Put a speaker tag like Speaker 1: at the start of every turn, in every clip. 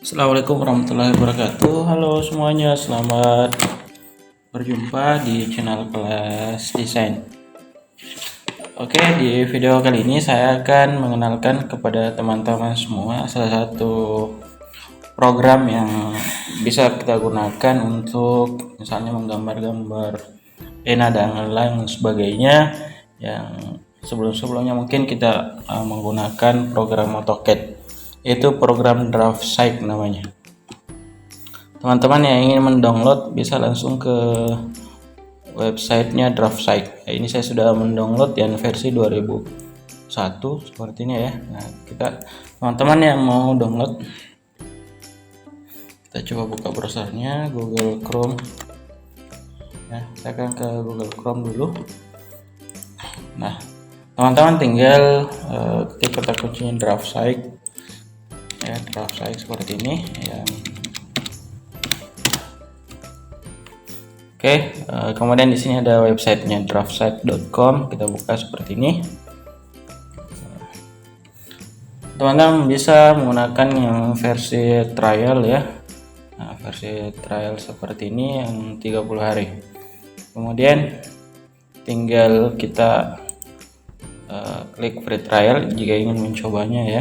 Speaker 1: Assalamualaikum warahmatullahi wabarakatuh. Halo semuanya, selamat berjumpa di channel Kelas Desain. Oke, di video kali ini saya akan mengenalkan kepada teman-teman semua salah satu program yang bisa kita gunakan untuk misalnya menggambar-gambar pena dan lain sebagainya, yang sebelum-sebelumnya mungkin kita menggunakan program AutoCAD, yaitu program DraftSight namanya. Teman-teman yang ingin mendownload bisa langsung ke websitenya DraftSight. Ini saya sudah mendownload yang versi 2001 seperti ini ya. Nah, teman-teman yang mau download, kita coba buka browsernya Google Chrome. Ya, saya akan ke Google Chrome dulu. Nah, teman-teman tinggal ketik kata kuncinya DraftSight. Ya, DraftSight seperti ini ya. Oke, kemudian di sini ada websitenya draftsight.com. Kita buka seperti ini. Teman-teman bisa menggunakan yang versi trial ya. Nah, versi trial seperti ini yang 30 hari. Kemudian tinggal kita klik free trial jika ingin mencobanya ya.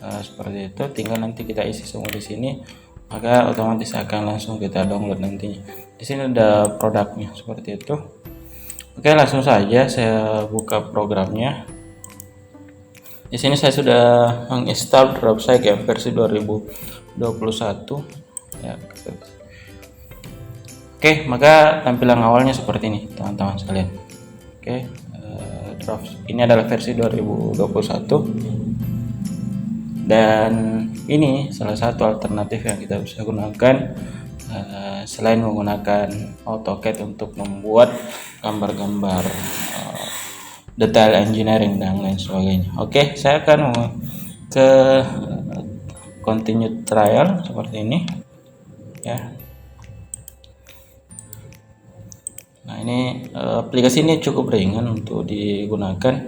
Speaker 1: Seperti itu, tinggal nanti kita isi semua di sini, maka otomatis akan langsung kita download nantinya. Di sini ada produknya seperti itu. Oke, langsung saja saya buka programnya. Di sini saya sudah menginstal DraftSight yang versi 2021 ya. Oke, maka tampilan awalnya seperti ini teman-teman sekalian. Oke, ini adalah versi 2021 dan ini salah satu alternatif yang kita bisa gunakan selain menggunakan AutoCAD untuk membuat gambar-gambar detail engineering dan lain sebagainya. Oke, saya akan ke continue trial seperti ini ya. Nah, ini aplikasi ini cukup ringan untuk digunakan.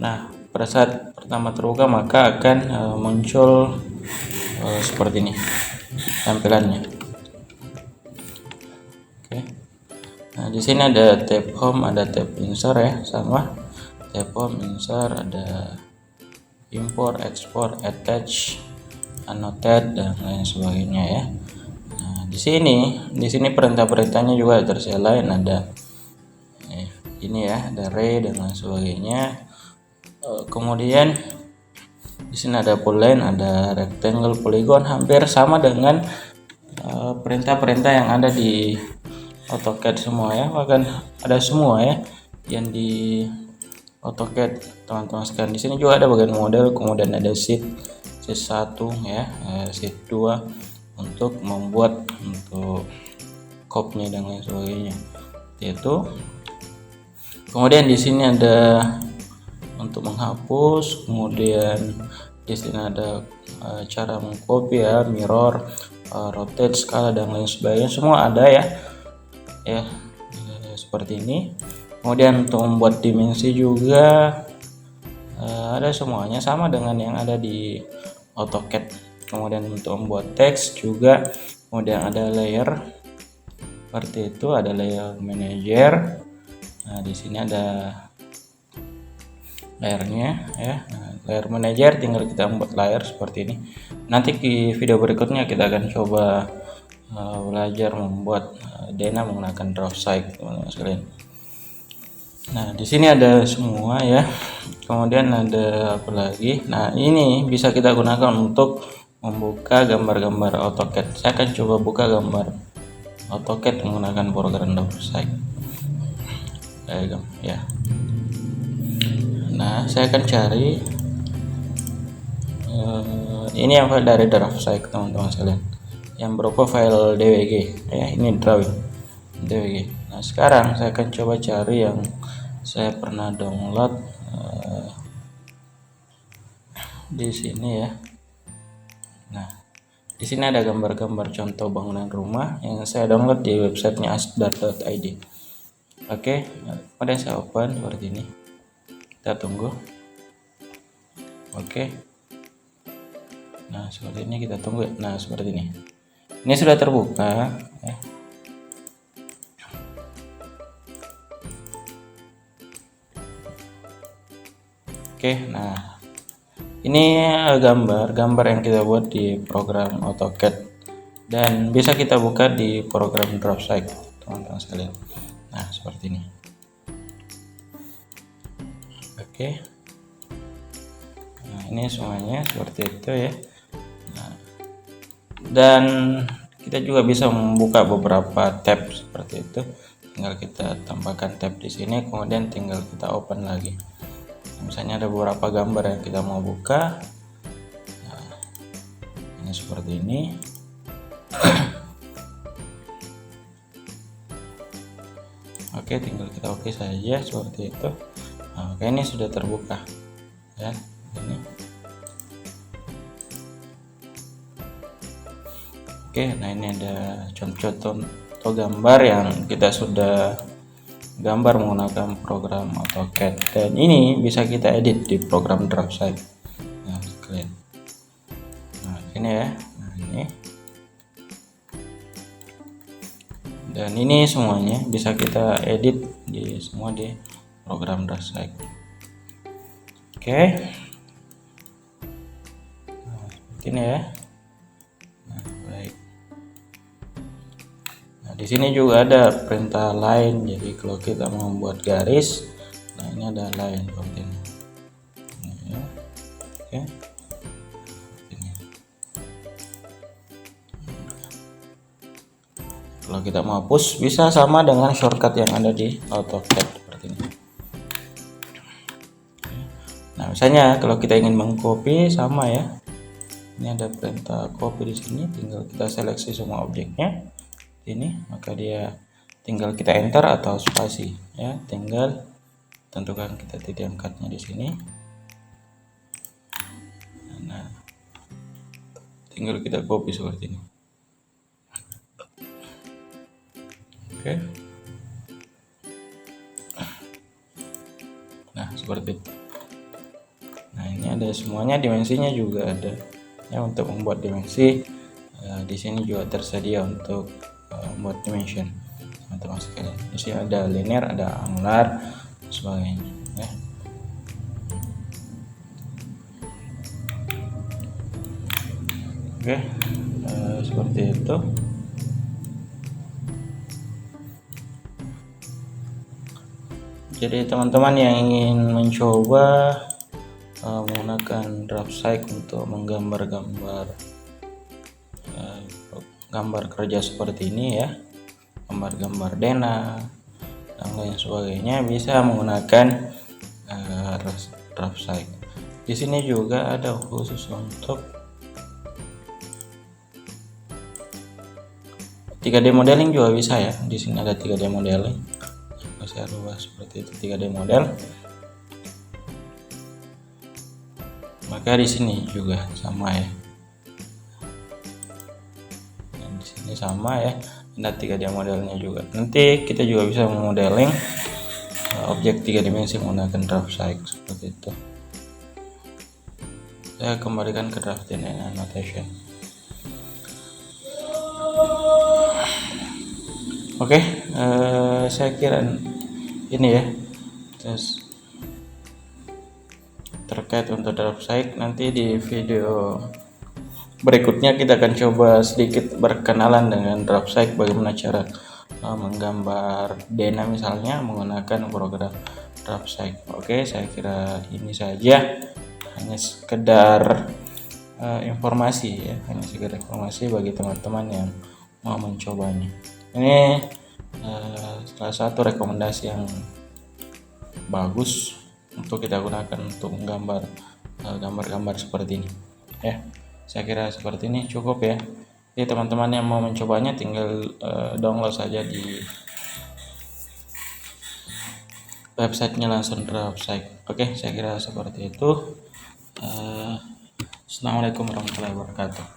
Speaker 1: Nah, pada saat pertama terbuka maka akan muncul seperti ini tampilannya. Oke. Nah, di sini ada tab home, ada tab insert ya, sama tab home, insert, ada import, export, attach, annotate dan lain sebagainya ya. Nah, di sini perintah-perintahnya juga tersedia lain, ada ini ya, ada array dan lain sebagainya. Kemudian di sini ada polyline, ada rectangle, polygon, hampir sama dengan perintah-perintah yang ada di AutoCAD semua ya, bahkan ada semua ya yang di AutoCAD teman-teman sekalian. Di sini juga ada bagian model, kemudian ada sheet 1 ya, sheet 2 untuk membuat untuk kopnya dan lain sebagainya. Itu. Kemudian di sini ada untuk menghapus, kemudian di sini ada cara mengcopy ya, mirror, rotate, skala dan lain sebagainya, semua ada ya seperti ini. Kemudian untuk membuat dimensi juga ada semuanya sama dengan yang ada di AutoCAD. Kemudian untuk membuat teks juga, kemudian ada layer seperti itu, ada layer manager. Nah, di sini ada layernya ya. Nah, layer manager tinggal kita membuat layer seperti ini. Nanti di video berikutnya kita akan coba belajar membuat Dena menggunakan DraftSight teman-teman sekalian. Nah, di sini ada semua ya. Kemudian ada apa lagi? Nah, ini bisa kita gunakan untuk membuka gambar-gambar AutoCAD. Saya akan coba buka gambar AutoCAD menggunakan program DraftSight. Ya. Nah, saya akan cari ini yang file dari DraftSight teman-teman sekalian, yang berupa file DWG ya, ini drawing DWG. Nah, sekarang saya akan coba cari yang saya pernah download di sini ya. Nah, di sini ada gambar-gambar contoh bangunan rumah yang saya download di websitenya asdar.id. Oke, kemudian saya open seperti ini. Kita tunggu. Oke. Nah, seperti ini, kita tunggu. Nah, seperti ini. Ini sudah terbuka ya. Oke, nah ini gambar yang kita buat di program AutoCAD dan bisa kita buka di program DropSite, teman-teman sekalian. Nah, seperti ini. Oke. Nah, ini semuanya seperti itu ya. Nah, dan kita juga bisa membuka beberapa tab seperti itu. Tinggal kita tambahkan tab di sini, kemudian tinggal kita open lagi. Misalnya ada beberapa gambar yang kita mau buka. Nah, ini seperti ini. Oke, tinggal kita oke saja seperti itu. Nah, oke, ini sudah terbuka ya. Ini oke. Nah, ini ada contoh gambar yang kita sudah gambar menggunakan program AutoCAD, dan ini bisa kita edit di program DropSite. Nah, kalian. Nah, ini ya. Nah, ini. Dan ini semuanya bisa kita edit semua di program DropSite. Oke. Nah, seperti ini ya. Nah, baik. Nah, di sini juga ada perintah line. Jadi kalau kita mau membuat garis, nah ini ada line seperti ini. Nah, ya. Oke. Ini. Kalau kita mau hapus, bisa sama dengan shortcut yang ada di AutoCAD seperti ini. Nah, misalnya kalau kita ingin mengcopy, sama ya. Ini ada perintah copy di sini, tinggal kita seleksi semua objeknya. Ini, maka dia tinggal kita enter atau spasi ya, tinggal tentukan kita titik angkatnya di sini. Nah, tinggal kita copy seperti ini. Oke. Nah, seperti itu. Nah, ini ada semuanya, dimensinya juga ada ya. Untuk membuat dimensi di sini juga tersedia untuk membuat dimension, teman-teman sekalian. Di sini ada linear, ada angular, dan sebagainya ya. Oke, seperti itu. Jadi teman-teman yang ingin mencoba menggunakan DropSite untuk menggambar gambar kerja seperti ini ya, gambar-gambar denah dan lain sebagainya, bisa menggunakan DropSite. Di sini juga ada khusus untuk 3D modeling juga bisa ya. Di sini ada 3D modeling. Saya rubah seperti itu, 3D model. Maka di sini juga sama ya. Dan di sini sama ya, ada 3D modelnya juga. Nanti kita juga bisa memodeling objek 3 dimensi menggunakan DropSite seperti itu. Saya kembalikan ke drafting and annotation. Oke, saya kira ini ya. Terus terkait untuk DropSite, nanti di video berikutnya kita akan coba sedikit berkenalan dengan DropSite, bagaimana cara menggambar denah misalnya menggunakan program DropSite. Oke, saya kira ini saja, hanya sekedar informasi ya, hanya sekedar informasi bagi teman-teman yang mau mencobanya. Ini salah satu rekomendasi yang bagus untuk kita gunakan untuk menggambar gambar-gambar seperti ini ya. Saya kira seperti ini cukup ya. Jadi teman-teman yang mau mencobanya tinggal download saja di websitenya langsung DropSite. Oke, saya kira seperti itu. Assalamualaikum warahmatullahi wabarakatuh.